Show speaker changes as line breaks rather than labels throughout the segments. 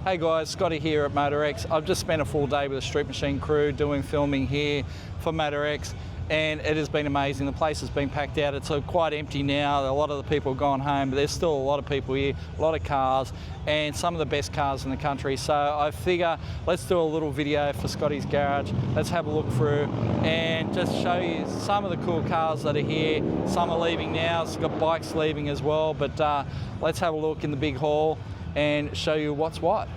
Hey guys, Scotty here at MotorEx. I've just spent a full day with the Street Machine crew doing filming here for MotorEx, and it has been amazing. The place has been packed out. It's quite empty now. A lot of the people have gone home, but there's still a lot of people here, a lot of cars, and some of the best cars in the country. So I figure let's do a little video for Scotty's garage. Let's have a look through and just show you some of the cool cars that are here. Some are leaving now. It's got bikes leaving as well, but let's have a look in the big hall and show you what's what.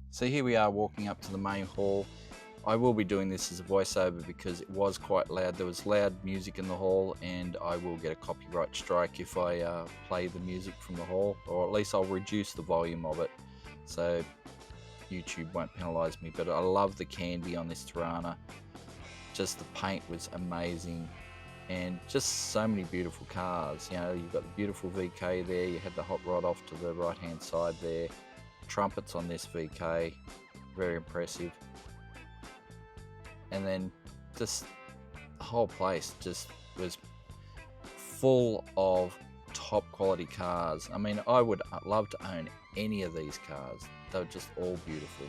So here we are walking up to the main hall. I will be doing this as a voiceover because it was quite loud. There was loud music in the hall, and I will get a copyright strike if I play the music from the hall, or at least I'll reduce the volume of it so YouTube won't penalise me. But I love the candy on this Tirana. Just the paint was amazing, and just so many beautiful cars. You know, you've got the beautiful VK there. You had the hot rod off to the right hand side there. Trumpets on this VK, very impressive. And then just the whole place just was full of top quality cars. I mean, I would love to own any of these cars. They were just all beautiful.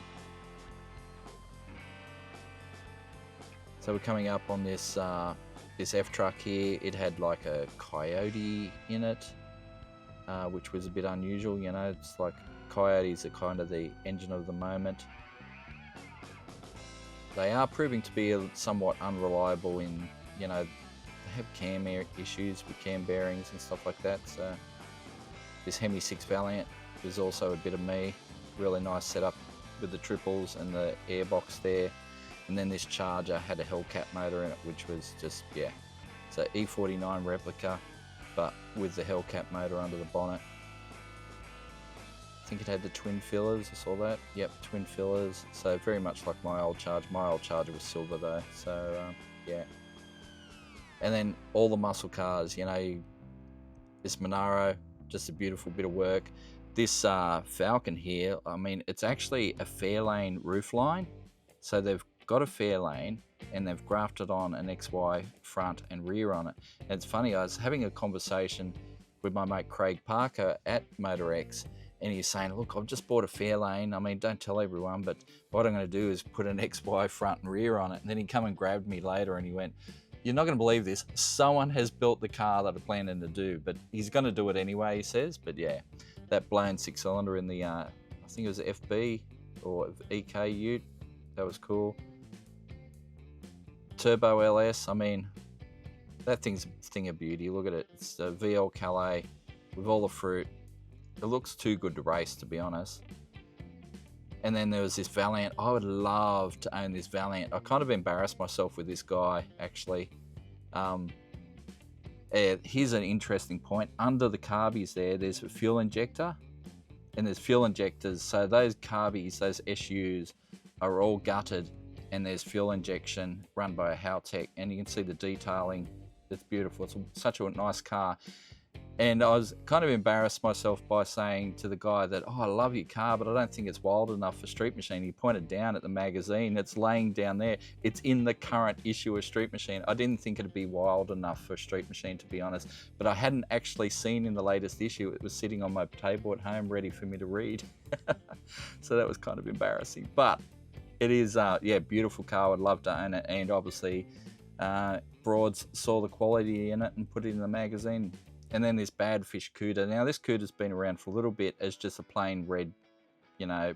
So we're coming up on this this F truck here. It had like a Coyote in it, which was a bit unusual. You know, it's like Coyotes are kind of the engine of the moment. They are proving to be somewhat unreliable in, you know, they have cam issues with cam bearings and stuff like that. So this Hemi 6 Valiant is also a bit of me. Really nice setup with the triples and the airbox there. And then this Charger had a Hellcat motor in it, which was just, yeah. It's an E49 replica, but with the Hellcat motor under the bonnet. I think it had the twin fillers, I saw that. Yep, twin fillers. So very much like my old Charger. My old Charger was silver though, so yeah. And then all the muscle cars, you know, this Monaro, just a beautiful bit of work. This Falcon here, I mean, it's actually a Fairlane roofline. So they've got a Fairlane and they've grafted on an XY front and rear on it. And it's funny, I was having a conversation with my mate Craig Parker at MotorEx, and he's saying, look, I've just bought a Fairlane. I mean, don't tell everyone, but what I'm going to do is put an XY front and rear on it. And then he come and grabbed me later and he went, you're not going to believe this. Someone has built the car that I'm planning to do, but he's going to do it anyway, he says. But yeah, that blown 6-cylinder in the, I think it was FB or EK Ute. That was cool. Turbo LS, I mean, that thing's a thing of beauty. Look at it. It's a VL Calais with all the fruit. It looks too good to race, to be honest. And then there was this Valiant. I would love to own this Valiant. I kind of embarrassed myself with this guy, actually. Here's an interesting point. Under the carbies there's a fuel injector, and there's fuel injectors. So those carbies, those SUs, are all gutted, and there's fuel injection run by a Haltech, and you can see the detailing. It's beautiful. It's such a nice car. And I was kind of embarrassed myself by saying to the guy that, oh, I love your car, but I don't think it's wild enough for Street Machine. He pointed down at the magazine. It's laying down there. It's in the current issue of Street Machine. I didn't think it'd be wild enough for Street Machine, to be honest, but I hadn't actually seen in the latest issue. It was sitting on my table at home ready for me to read. So that was kind of embarrassing, but it is, yeah, beautiful car. I'd love to own it. And obviously Broads saw the quality in it and put it in the magazine. And then this Badfish Cuda. Now this Cuda's been around for a little bit as just a plain red, you know,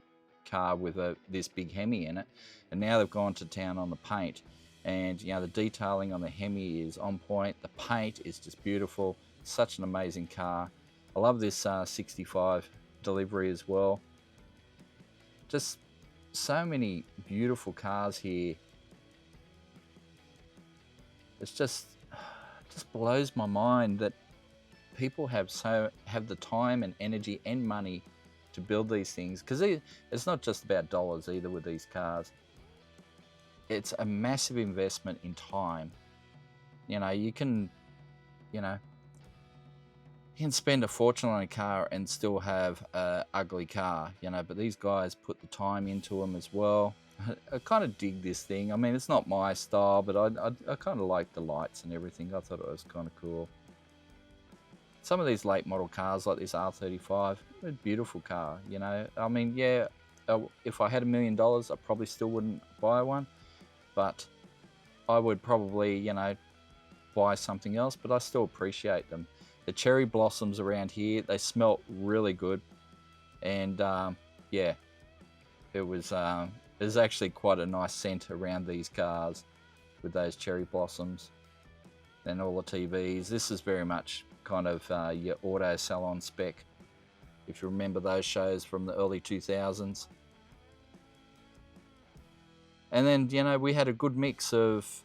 car with this big Hemi in it. And now they've gone to town on the paint. And, you know, the detailing on the Hemi is on point. The paint is just beautiful. Such an amazing car. I love this 65 delivery as well. Just so many beautiful cars here. It's just blows my mind that people have the time and energy and money to build these things, because it's not just about dollars either with these cars. It's a massive investment in time. You know, you can spend a fortune on a car and still have an ugly car, you know, but these guys put the time into them as well. I kind of dig this thing. I mean, it's not my style, but I kind of like the lights and everything. I thought it was kind of cool. Some of these late model cars like this R35, a beautiful car, you know. I mean, yeah, if I had $1 million, I probably still wouldn't buy one, but I would probably, you know, buy something else, but I still appreciate them. The cherry blossoms around here, they smelt really good, and yeah, it was actually quite a nice scent around these cars with those cherry blossoms. Then all the TVs. This is very much kind of your auto salon spec, if you remember those shows from the early 2000s. And then, you know, we had a good mix of,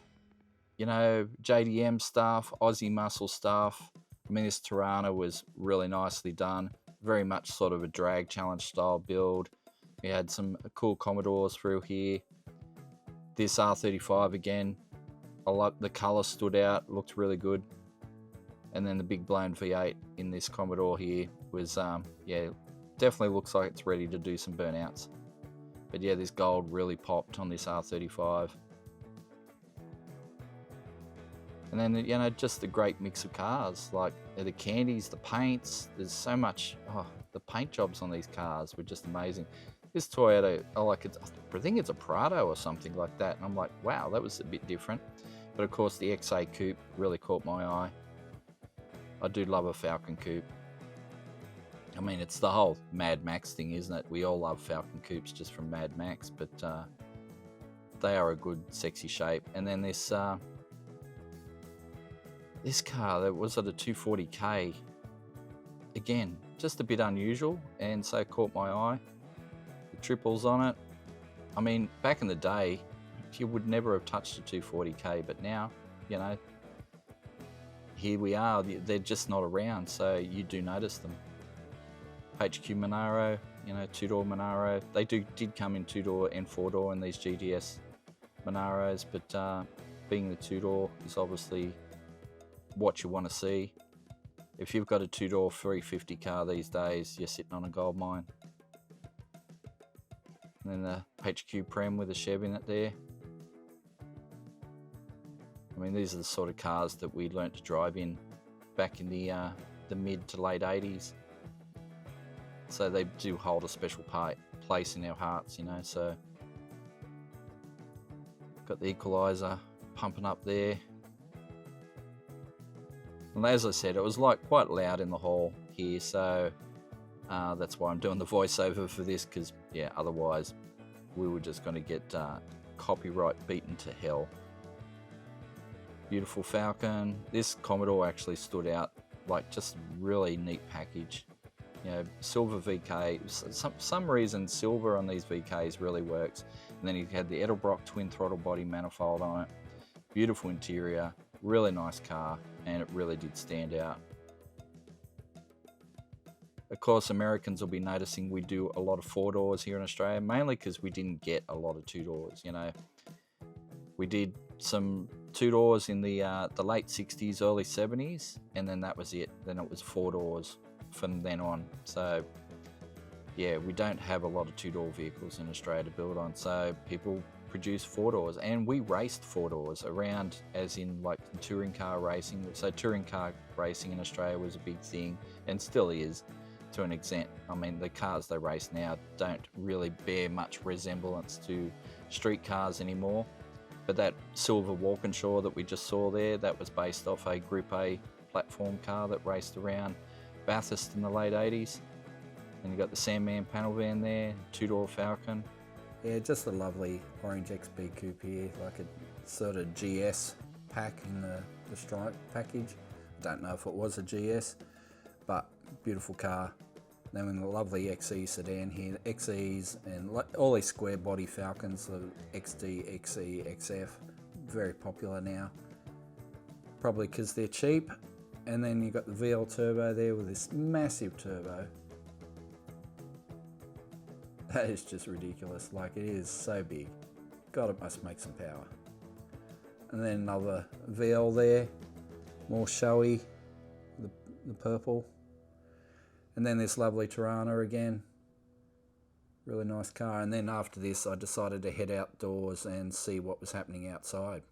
you know, JDM stuff, Aussie muscle stuff. I mean, this Tirana was really nicely done. Very much sort of a drag challenge style build. We had some cool Commodores through here. This R35 again, I like the colour, stood out, looked really good. And then the big blown V8 in this Commodore here was, yeah, definitely looks like it's ready to do some burnouts. But yeah, this gold really popped on this R35. And then, you know, just a great mix of cars, like the candies, the paints. There's so much, the paint jobs on these cars were just amazing. This Toyota, I think it's a Prado or something like that. And I'm like, wow, that was a bit different. But of course, the XA Coupe really caught my eye. I do love a Falcon Coupe. I mean, it's the whole Mad Max thing, isn't it? We all love Falcon Coupes just from Mad Max, but they are a good, sexy shape. And then this car, that was at a 240k. Again, just a bit unusual, and so caught my eye. The triples on it. I mean, back in the day, you would never have touched a 240k, but now, you know, here we are. They're just not around, so you do notice them. HQ Monaro, you know, two-door Monaro. They did come in two-door and four-door in these GTS Monaros, but being the two-door is obviously what you want to see. If you've got a two-door 350 car these days, you're sitting on a gold mine. And then the HQ Prem with a Chev in it there. I mean, these are the sort of cars that we learnt to drive in back in the mid to late 80s. So they do hold a special place in our hearts, you know. So got the equalizer pumping up there. And as I said, it was like quite loud in the hall here, so that's why I'm doing the voiceover for this, because yeah, otherwise we were just going to get copyright beaten to hell. Beautiful Falcon. This Commodore actually stood out, like just really neat package. You know, silver VK. Some reason silver on these VKs really works. And then you had the Edelbrock twin throttle body manifold on it. Beautiful interior, really nice car, and it really did stand out. Of course, Americans will be noticing we do a lot of four doors here in Australia, mainly because we didn't get a lot of two doors. You know, we did some two doors in the late 60s, early 70s, and then that was it. Then it was four doors from then on. So yeah, we don't have a lot of two-door vehicles in Australia to build on, so people produce four doors, and we raced four doors around, as in like touring car racing. So touring car racing in Australia was a big thing, and still is to an extent. I mean, the cars they race now don't really bear much resemblance to street cars anymore, but that silver Walkinshaw that we just saw there, that was based off a Group A platform car that raced around Bathurst in the late 80s. And you got the Sandman panel van there, two-door Falcon. Yeah, just a lovely orange XB coupe here, like a sort of GS pack in the stripe package. I don't know if it was a GS, but beautiful car. Then with a lovely XE sedan here, XEs and all these square body Falcons, the XD, XE, XF, very popular now. Probably because they're cheap. And then you've got the VL turbo there with this massive turbo. That is just ridiculous, like it is so big. God, it must make some power. And then another VL there, more showy, the purple. And then this lovely Tirana again. Really nice car. And then after this, I decided to head outdoors and see what was happening outside.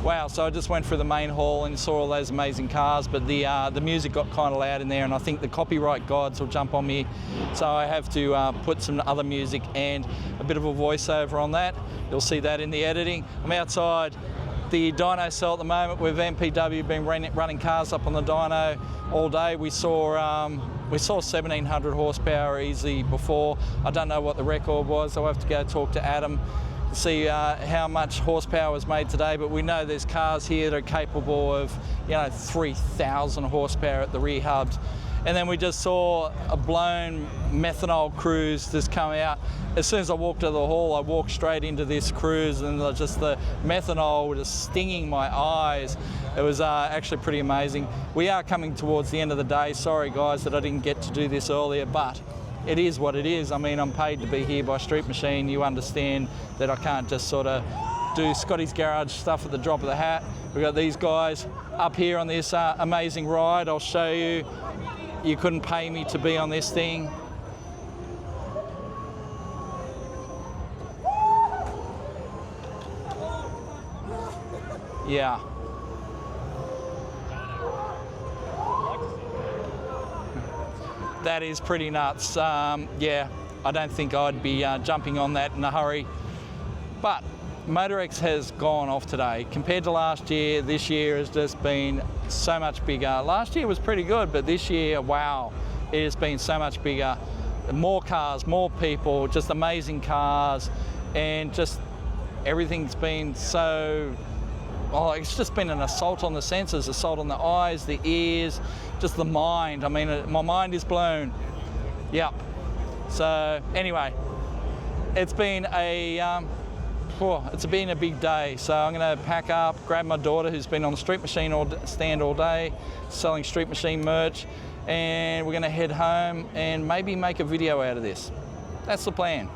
Wow, so I just went through the main hall and saw all those amazing cars, but the music got kind of loud in there, and I think the copyright gods will jump on me, so I have to put some other music and a bit of a voiceover on that. You'll see that in the editing. I'm outside the dyno cell at the moment. We've MPW been running cars up on the dyno all day. We saw 1700 horsepower easy before. I don't know what the record was. I'll have to go talk to Adam to see how much horsepower was made today, but we know there's cars here that are capable of 3,000 horsepower at the rear hubs. And then we just saw a blown methanol cruise just come out. As soon as I walked to the hall, I walked straight into this cruise, and just the methanol was just stinging my eyes. It was actually pretty amazing. We are coming towards the end of the day. Sorry guys that I didn't get to do this earlier, but it is what it is. I mean, I'm paid to be here by Street Machine. You understand that I can't just sort of do Scotty's garage stuff at the drop of the hat. We've got these guys up here on this amazing ride. I'll show you. You couldn't pay me to be on this thing. Yeah. That is pretty nuts. Yeah, I don't think I'd be jumping on that in a hurry. But MotorEx has gone off today. Compared to last year, this year has just been so much bigger. Last year was pretty good, but this year, wow, it has been so much bigger. More cars, more people, just amazing cars, and just everything's been so, oh, it's just been an assault on the senses, assault on the eyes, the ears, just the mind. I mean, my mind is blown. Yep. So anyway, it's been a big day. So I'm going to pack up, grab my daughter who's been on the Street Machine stand all day, selling Street Machine merch, and we're going to head home and maybe make a video out of this. That's the plan.